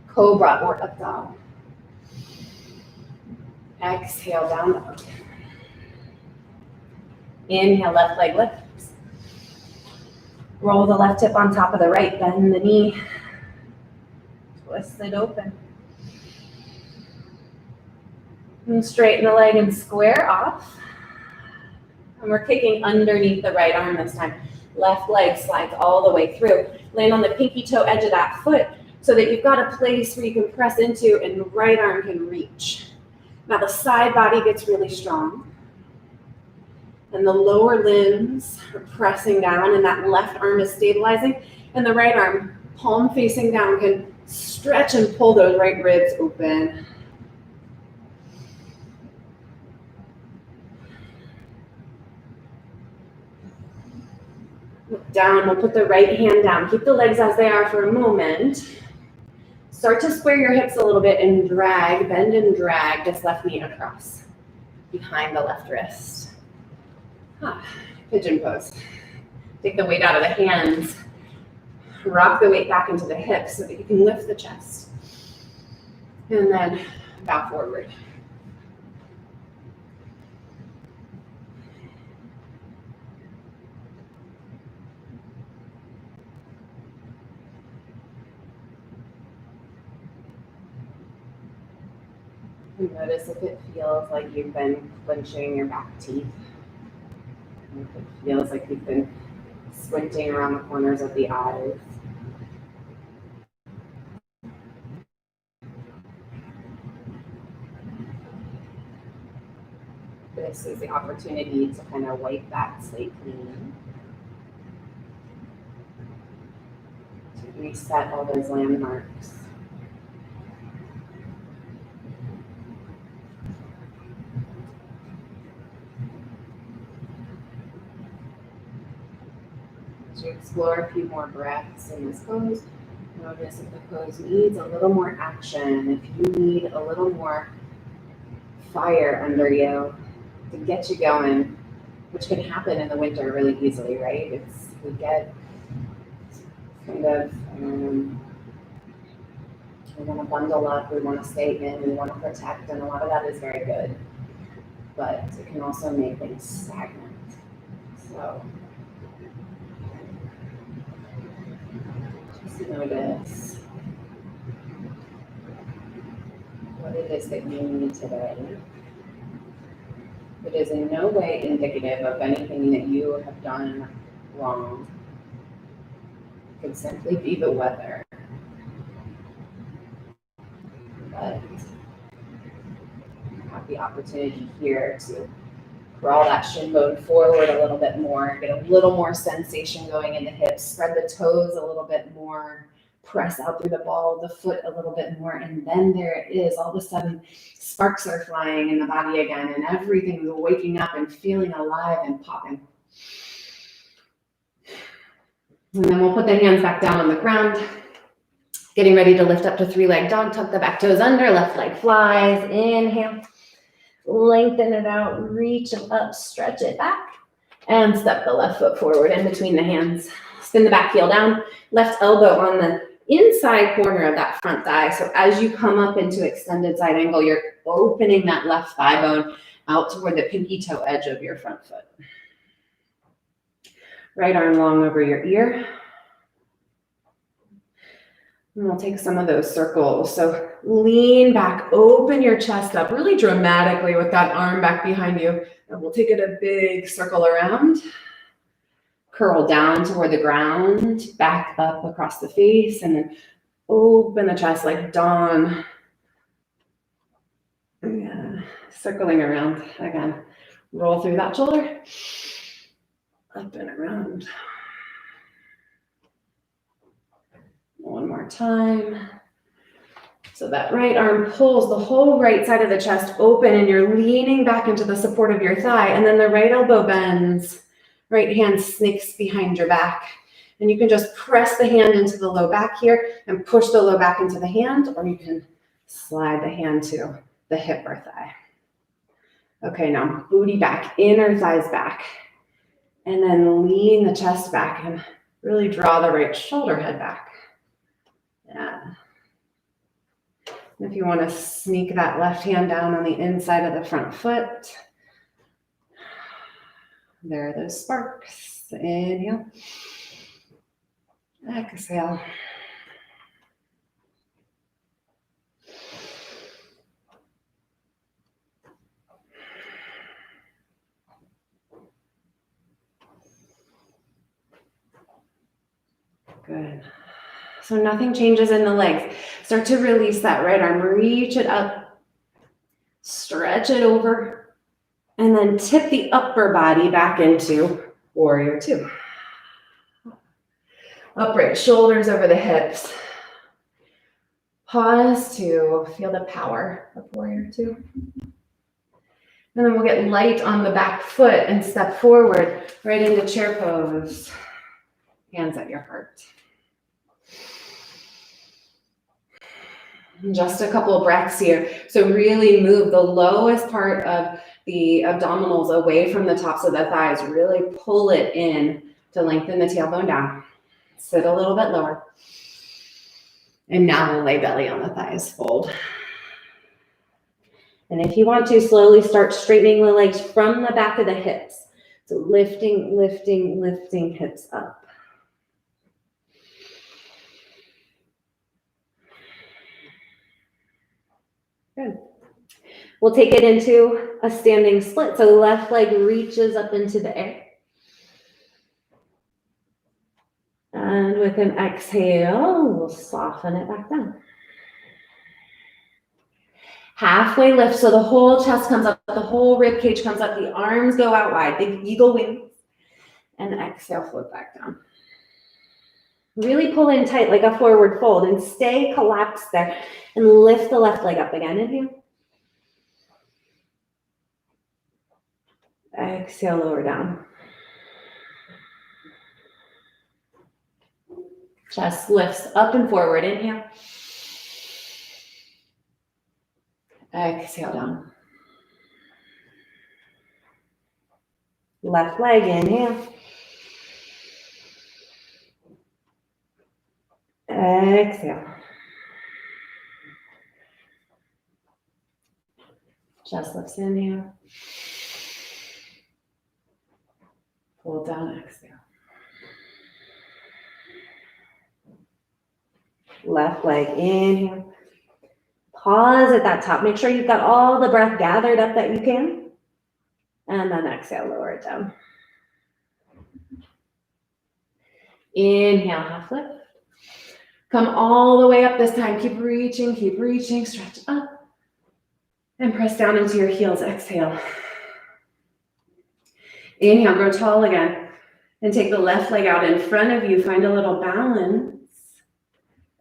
Cobra or up dog. Exhale, down dog. Inhale, left leg lifts. Roll the left hip on top of the right, bend the knee. Twist it open. And straighten the leg and square off. And we're kicking underneath the right arm this time. Left leg slides all the way through. Land on the pinky toe edge of that foot so that you've got a place where you can press into and the right arm can reach. Now the side body gets really strong. And the lower limbs are pressing down and that left arm is stabilizing. And the right arm, palm facing down, can stretch and pull those right ribs open. Look down, we'll put the right hand down. Keep the legs as they are for a moment. Start to square your hips a little bit and drag, bend and drag this left knee across behind the left wrist. Pigeon pose. Take the weight out of the hands. Rock the weight back into the hips so that you can lift the chest. And then bow forward. And notice if it feels like you've been clenching your back teeth. If it feels like you've been squinting around the corners of the eyes. This is the opportunity to kind of wipe that slate clean, to reset all those landmarks. As you explore a few more breaths in this pose, notice if the pose needs a little more action, if you need a little more fire under you to get you going, which can happen in the winter really easily, right? We get kind of, we want to bundle up, we want to stay in, we want to protect, and a lot of that is very good, but it can also make things stagnant. So just notice what it is that you need today. It is in no way indicative of anything that you have done wrong. It could simply be the weather. But you have the opportunity here to crawl that shin bone forward a little bit more, get a little more sensation going in the hips, spread the toes a little bit more, press out through the ball of the foot a little bit more, and then there it is. All of a sudden, sparks are flying in the body again, and everything's waking up and feeling alive and popping. And then we'll put the hands back down on the ground, getting ready to lift up to three-leg dog, tuck the back toes under, left leg flies, inhale. Lengthen it out, reach it up, stretch it back, and step the left foot forward in between the hands. Spin the back heel down, left elbow on the inside corner of that front thigh. So as you come up into extended side angle, you're opening that left thigh bone out toward the pinky toe edge of your front foot. Right arm long over your ear. And we'll take some of those circles. So lean back, open your chest up really dramatically with that arm back behind you. And we'll take it a big circle around. Curl down toward the ground, back up across the face, and then open the chest like dawn. Yeah. Circling around again. Roll through that shoulder. Up and around. One more time. So that right arm pulls the whole right side of the chest open and you're leaning back into the support of your thigh, and then the right elbow bends, right hand snakes behind your back. And you can just press the hand into the low back here and push the low back into the hand, or you can slide the hand to the hip or thigh. Okay, now booty back, inner thighs back, and then lean the chest back and really draw the right shoulder head back. Yeah. If you want to sneak that left hand down on the inside of the front foot, there are those sparks. Inhale. Exhale. Good. So nothing changes in the legs. Start to release that right arm. Reach it up. Stretch it over. And then tip the upper body back into warrior two. Upright shoulders over the hips. Pause to feel the power of warrior two. And then we'll get light on the back foot and step forward right into chair pose. Hands at your heart. Just a couple of breaths here. So really move the lowest part of the abdominals away from the tops of the thighs. Really pull it in to lengthen the tailbone down. Sit a little bit lower. And now we'll lay belly on the thighs, fold. And if you want to, slowly start straightening the legs from the back of the hips. So lifting, lifting, lifting hips up. Good. We'll take it into a standing split. So left leg reaches up into the air. And with an exhale, we'll soften it back down. Halfway lift, so the whole chest comes up, the whole rib cage comes up, the arms go out wide, big eagle wings, and exhale, float back down. Really pull in tight like a forward fold and stay collapsed there and lift the left leg up again. Inhale. Exhale, lower down. Chest lifts up and forward. Inhale. Exhale down. Left leg, inhale. Exhale. Chest lifts, inhale. Pull down, exhale. Left leg, inhale. Pause at that top. Make sure you've got all the breath gathered up that you can. And then exhale, lower it down. Inhale, half lift. Come all the way up this time. Keep reaching, stretch up. And press down into your heels, exhale. Inhale, grow tall again. And take the left leg out in front of you. Find a little balance.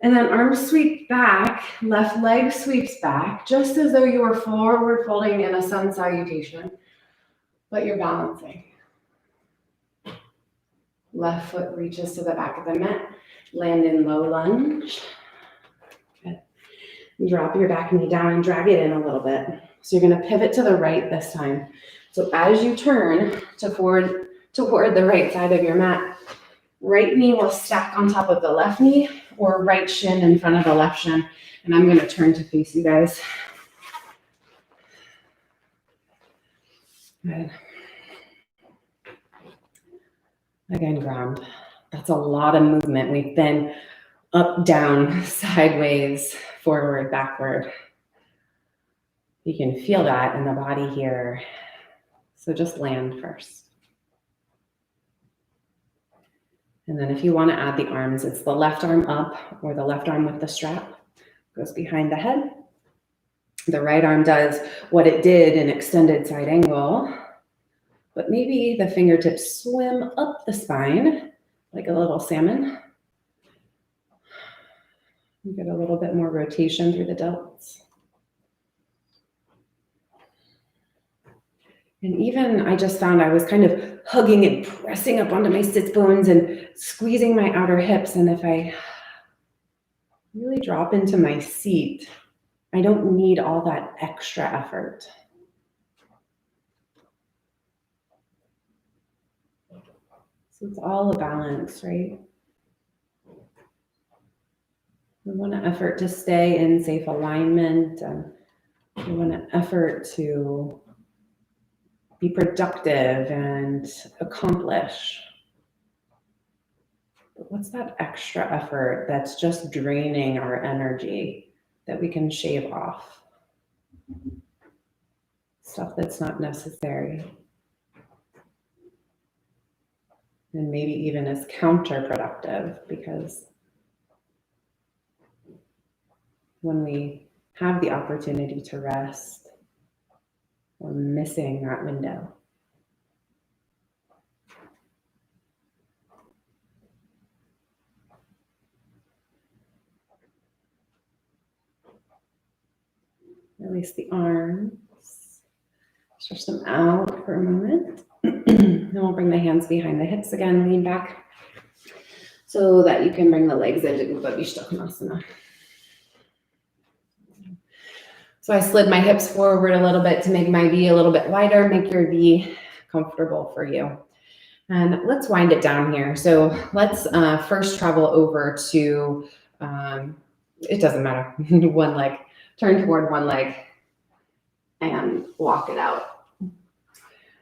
And then arms sweep back, left leg sweeps back, just as though you were forward folding in a sun salutation, but you're balancing. Left foot reaches to the back of the mat. Land in low lunge. Good. Drop your back knee down and drag it in a little bit. So you're going to pivot to the right this time. So as you turn toward the right side of your mat, right knee will stack on top of the left knee or right shin in front of the left shin. And I'm going to turn to face you guys. Good. Again, ground. That's a lot of movement. We've been up, down, sideways, forward, backward. You can feel that in the body here. So just land first. And then if you want to add the arms, it's the left arm up or the left arm with the strap. Goes behind the head. The right arm does what it did in extended side angle, but maybe the fingertips swim up the spine like a little salmon. You get a little bit more rotation through the delts. And even I just found I was kind of hugging and pressing up onto my sits bones and squeezing my outer hips. And if I really drop into my seat, I don't need all that extra effort. So it's all a balance, right? We want an effort to stay in safe alignment, and we want an effort to be productive and accomplish. But what's that extra effort that's just draining our energy that we can shave off? Stuff that's not necessary. And maybe even is counterproductive, because when we have the opportunity to rest, we're missing that window. Release the arms. Stretch them out for a moment. Then we'll bring the hands behind the hips again. Lean back so that you can bring the legs into Uppa Vishthakonasana. So I slid my hips forward a little bit to make my V a little bit wider. Make your V comfortable for you. And let's wind it down here. So let's first travel over to, it doesn't matter, one leg. Turn toward one leg and walk it out.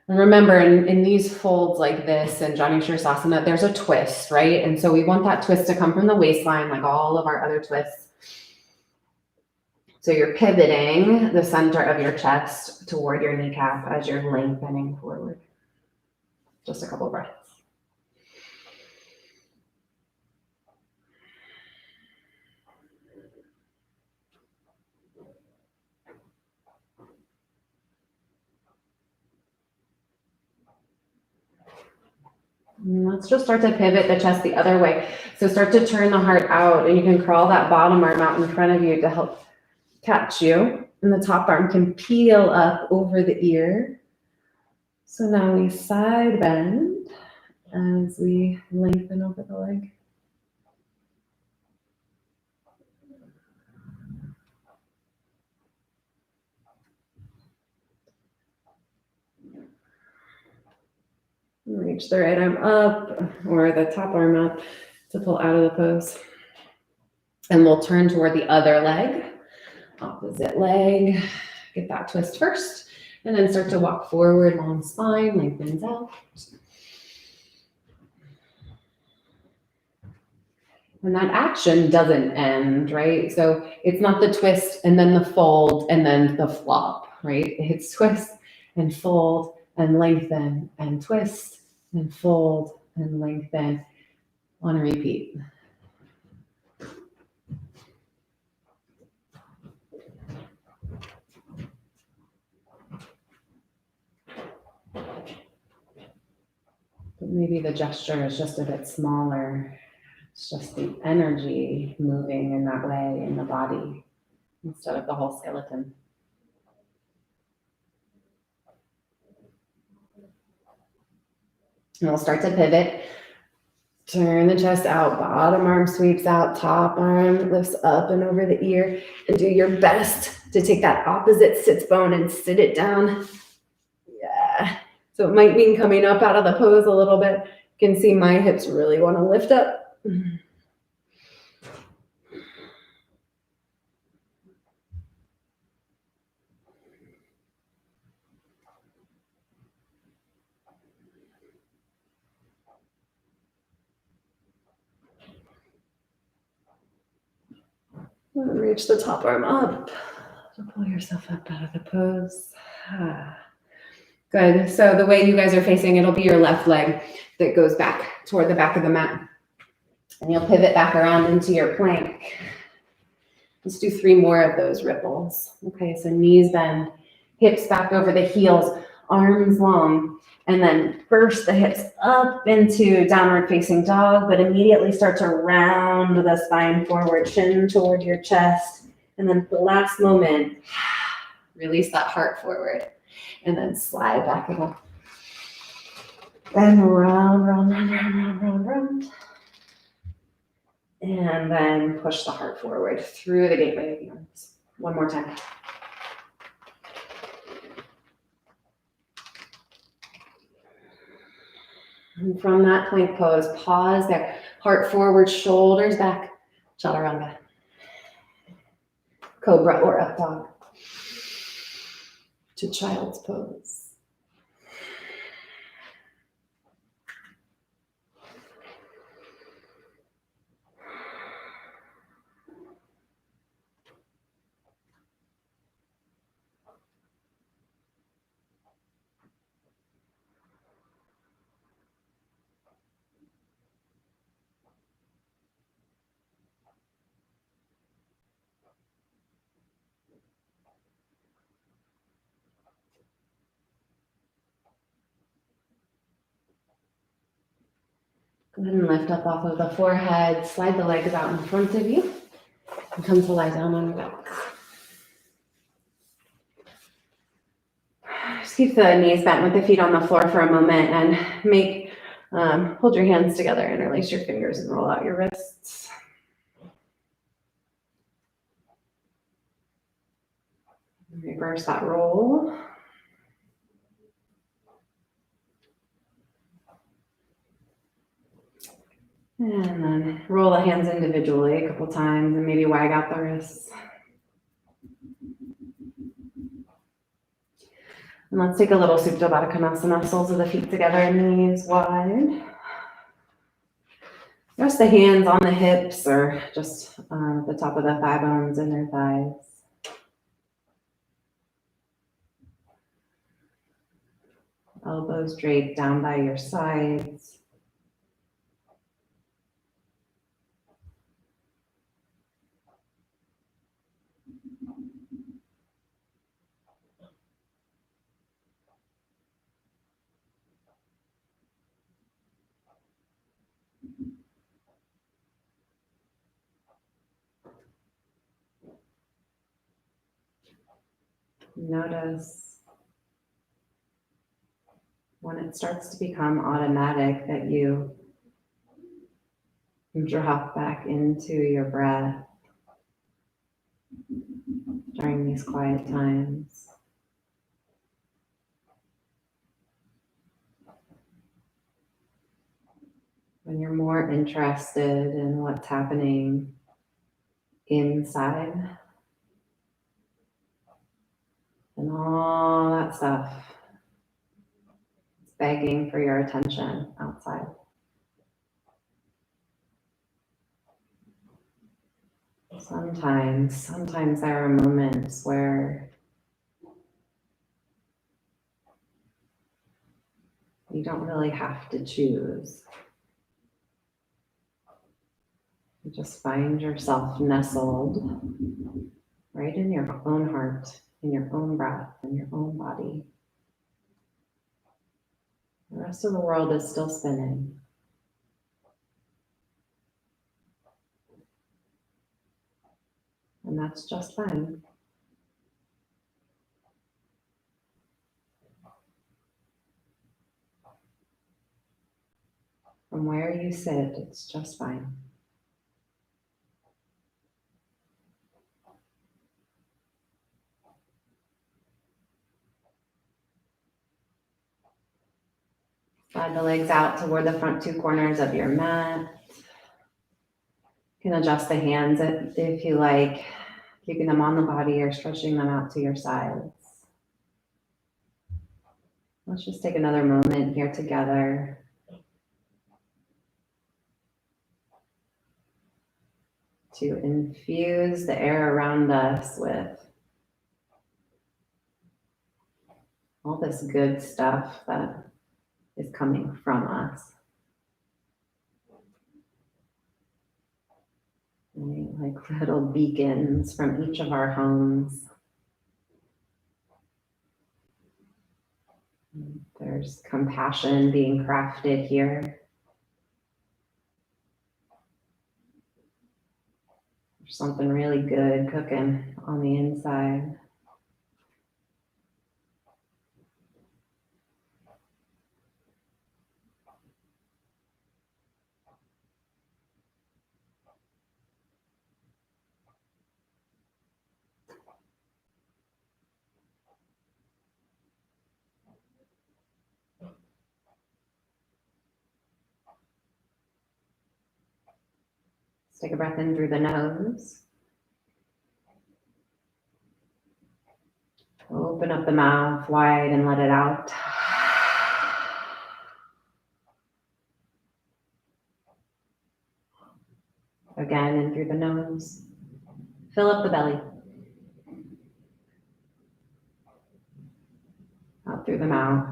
And remember, in these folds like this and Janu Sirsasana, there's a twist, right? And so we want that twist to come from the waistline, like all of our other twists. So you're pivoting the center of your chest toward your kneecap as you're lengthening forward. Just a couple breaths. And let's just start to pivot the chest the other way. So start to turn the heart out, and you can crawl that bottom arm out in front of you to help catch you. And the top arm can peel up over the ear. So now we side bend as we lengthen over the leg. Reach the right arm up or the top arm up to pull out of the pose. And we'll turn toward the other leg, opposite leg. Get that twist first, and then start to walk forward, long spine, lengthens out. And that action doesn't end, right? So it's not the twist and then the fold and then the flop, right? It's twist and fold and lengthen and twist and fold and lengthen on repeat. But maybe the gesture is just a bit smaller. It's just the energy moving in that way in the body instead of the whole skeleton. And we'll start to pivot. Turn the chest out, bottom arm sweeps out, top arm lifts up and over the ear, and do your best to take that opposite sits bone and sit it down. Yeah. So it might mean coming up out of the pose a little bit. You can see my hips really want to lift up. Reach the top arm up to pull yourself up out of the pose. Good. So the way you guys are facing, it'll be your left leg that goes back toward the back of the mat. And you'll pivot back around into your plank. Let's do 3 more of those ripples. Okay, so knees bend, hips back over the heels, arms long, and then burst the hips up into downward facing dog, but immediately start to round the spine forward, chin toward your chest. And then the last moment, release that heart forward and then slide back again. And round, round, round, round, round, round, round. And then push the heart forward through the gateway of the arms. One more time. And from that plank pose, pause there. Heart forward, shoulders back. Chaturanga. Cobra or up dog. To child's pose. Go ahead and lift up off of the forehead, slide the legs out in front of you, and come to lie down on your back. Just keep the knees bent with the feet on the floor for a moment and hold your hands together, interlace your fingers and roll out your wrists. Reverse that roll. And then roll the hands individually a couple times and maybe wag out the wrists. And let's take a little Supta Baddha Konasana, soles of the feet together, knees wide. Rest the hands on the hips or just the top of the thigh bones and their thighs. Elbows draped down by your sides. Notice when it starts to become automatic that you drop back into your breath during these quiet times. When you're more interested in what's happening inside and all that stuff is begging for your attention outside. Sometimes there are moments where you don't really have to choose. You just find yourself nestled right in your own heart, in your own breath, in your own body. The rest of the world is still spinning. And that's just fine. From where you sit, it's just fine. Slide the legs out toward the front two corners of your mat. You can adjust the hands if you like, keeping them on the body or stretching them out to your sides. Let's just take another moment here together. To infuse the air around us with all this good stuff that is coming from us. Right? Like little beacons from each of our homes. There's compassion being crafted here. There's something really good cooking on the inside. Let's take a breath in through the nose. Open up the mouth wide and let it out. Again, in through the nose. Fill up the belly. Out through the mouth.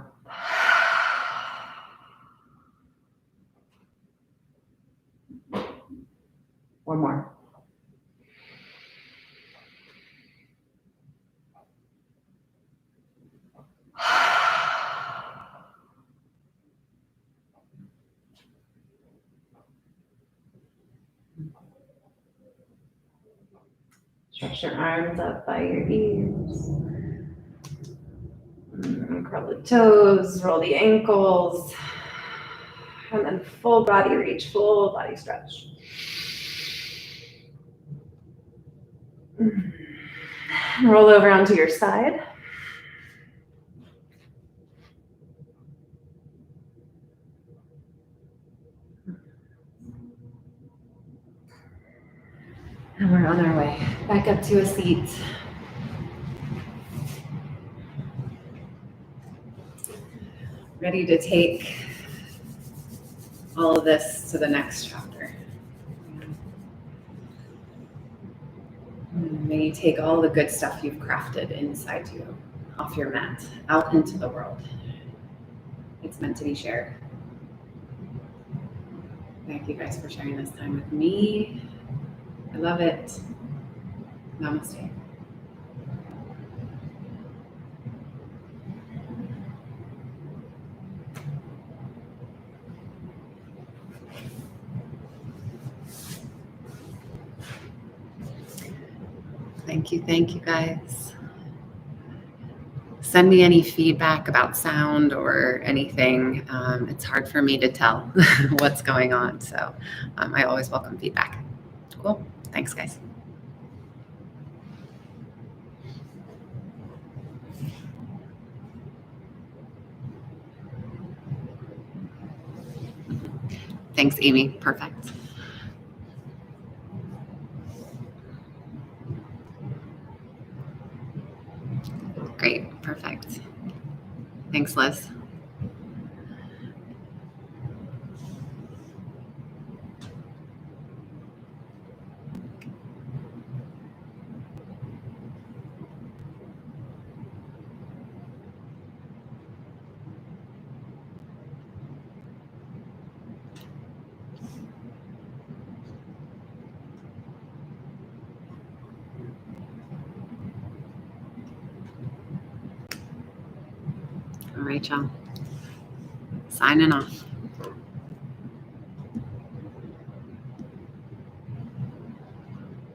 One more. Stretch your arms up by your ears. Curl the toes, roll the ankles. And then full body reach, full body stretch. Roll over onto your side. And we're on our way back up to a seat. Ready to take all of this to the next chapter. May you take all the good stuff you've crafted inside you off your mat, out into the world. It's meant to be shared. Thank you guys for sharing this time with me. I love it. Namaste. Thank you guys. send me any feedback about sound or anything. It's hard for me to tell what's going on. So I always welcome feedback. Cool. Thanks, guys. Thanks, Amy. Perfect. Great. Perfect. Thanks, Liz. All right, y'all. Signing off.